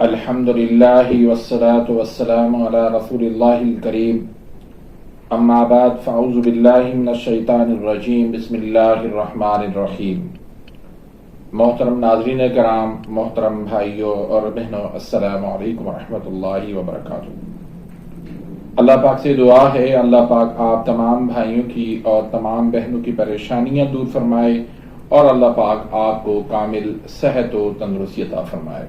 الحمدللہ والصلاة والسلام علی رسول اللہ الکریم اما بعد فاعوذ باللہ من الشیطان الرجیم بسم اللہ الرحمن الرحیم۔ محترم ناظرین کرام، محترم بھائیوں اور بہنوں، السلام علیکم ورحمۃ اللہ وبرکاتہ۔ اللہ پاک سے دعا ہے اللہ پاک آپ تمام بھائیوں کی اور تمام بہنوں کی پریشانیاں دور فرمائے اور اللہ پاک آپ کو کامل صحت و تندرستی عطا فرمائے۔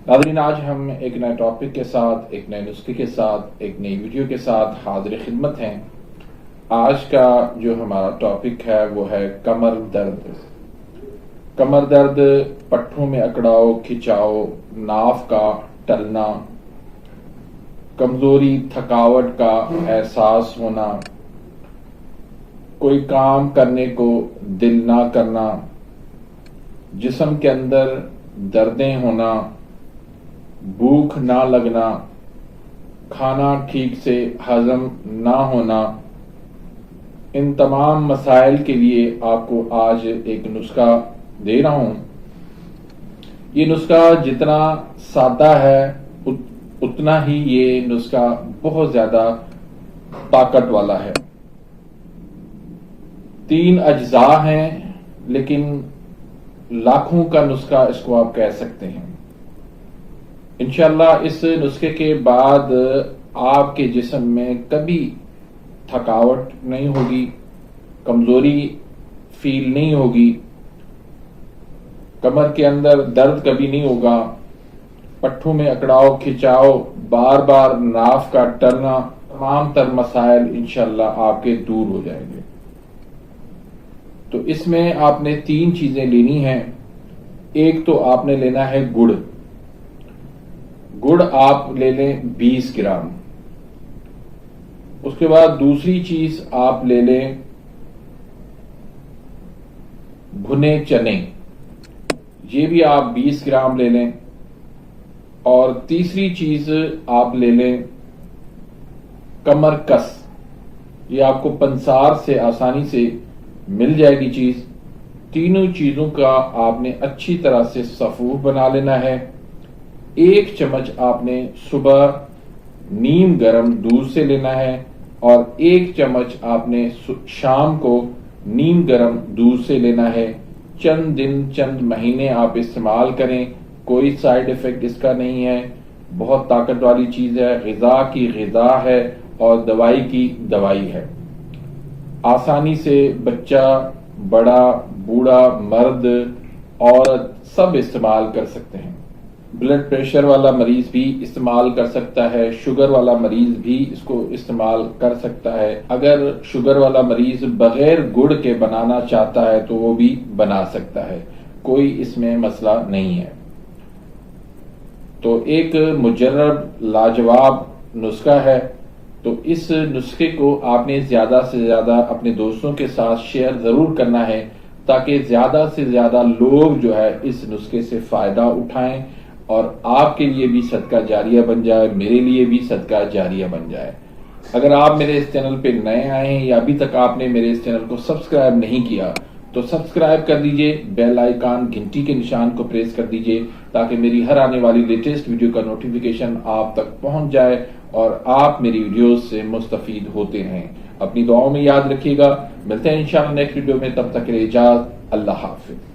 ناظرین، آج ہم ایک نئے ٹاپک کے ساتھ، ایک نئے نسخے کے ساتھ، ایک نئی ویڈیو کے ساتھ حاضر خدمت ہیں۔ آج کا جو ہمارا ٹاپک ہے وہ ہے کمر درد۔ کمر درد، پٹھوں میں اکڑاؤ، کھچاؤ، ناف کا ٹلنا، کمزوری، تھکاوٹ کا احساس ہونا، کوئی کام کرنے کو دل نہ کرنا، جسم کے اندر دردیں ہونا، بھوک نہ لگنا، کھانا ٹھیک سے ہضم نہ ہونا، ان تمام مسائل کے لیے آپ کو آج ایک نسخہ دے رہا ہوں۔ یہ نسخہ جتنا سادہ ہے اتنا ہی یہ نسخہ بہت زیادہ طاقت والا ہے۔ 3 اجزاء ہیں لیکن لاکھوں کا نسخہ اس کو آپ کہہ سکتے ہیں۔ انشاءاللہ اس نسخے کے بعد آپ کے جسم میں کبھی تھکاوٹ نہیں ہوگی، کمزوری فیل نہیں ہوگی، کمر کے اندر درد کبھی نہیں ہوگا، پٹھوں میں اکڑاؤ، کھچاؤ، بار بار ناف کا ٹلنا، تمام تر مسائل انشاءاللہ آپ کے دور ہو جائیں گے۔ تو اس میں آپ نے 3 چیزیں لینی ہیں۔ ایک تو آپ نے لینا ہے گڑ۔ گڑ آپ لے لیں 20 گرام۔ اس کے بعد دوسری چیز آپ لے لیں بھنے چنے، یہ بھی آپ 20 گرام لے لیں۔ اور تیسری چیز آپ لے لیں کمر کس، یہ آپ کو پنسار سے آسانی سے مل جائے گی چیز۔ تینوں چیزوں کا آپ نے اچھی طرح سے صفوف بنا لینا ہے۔ 1 چمچ آپ نے صبح نیم گرم دودھ سے لینا ہے اور 1 چمچ آپ نے شام کو نیم گرم دودھ سے لینا ہے۔ چند دن، چند مہینے آپ استعمال کریں، کوئی سائیڈ ایفیکٹ اس کا نہیں ہے، بہت طاقت والی چیز ہے، غذا کی غذا ہے اور دوائی کی دوائی ہے۔ آسانی سے بچہ، بڑا، بوڑھا، مرد، عورت سب استعمال کر سکتے ہیں۔ بلڈ پریشر والا مریض بھی استعمال کر سکتا ہے، شوگر والا مریض بھی اس کو استعمال کر سکتا ہے۔ اگر شوگر والا مریض بغیر گڑ کے بنانا چاہتا ہے تو وہ بھی بنا سکتا ہے، کوئی اس میں مسئلہ نہیں ہے۔ تو ایک مجرب لاجواب نسخہ ہے، تو اس نسخے کو آپ نے زیادہ سے زیادہ اپنے دوستوں کے ساتھ شیئر ضرور کرنا ہے تاکہ زیادہ سے زیادہ لوگ جو ہے اس نسخے سے فائدہ اٹھائیں اور آپ کے لیے بھی صدقہ جاریہ بن جائے، میرے لیے بھی صدقہ جاریہ بن جائے۔ اگر آپ میرے اس چینل پہ نئے آئے ہیں یا ابھی تک آپ نے میرے اس چینل کو سبسکرائب نہیں کیا تو سبسکرائب کر دیجئے، بیل آئیکن گھنٹی کے نشان کو پریس کر دیجئے تاکہ میری ہر آنے والی لیٹسٹ ویڈیو کا نوٹیفیکیشن آپ تک پہنچ جائے اور آپ میری ویڈیوز سے مستفید ہوتے ہیں۔ اپنی دعاؤں میں یاد رکھیے گا، ملتے ہیں انشاءاللہ نیکسٹ ویڈیو میں، تب تک کے لیے اجازت، اللہ حافظ۔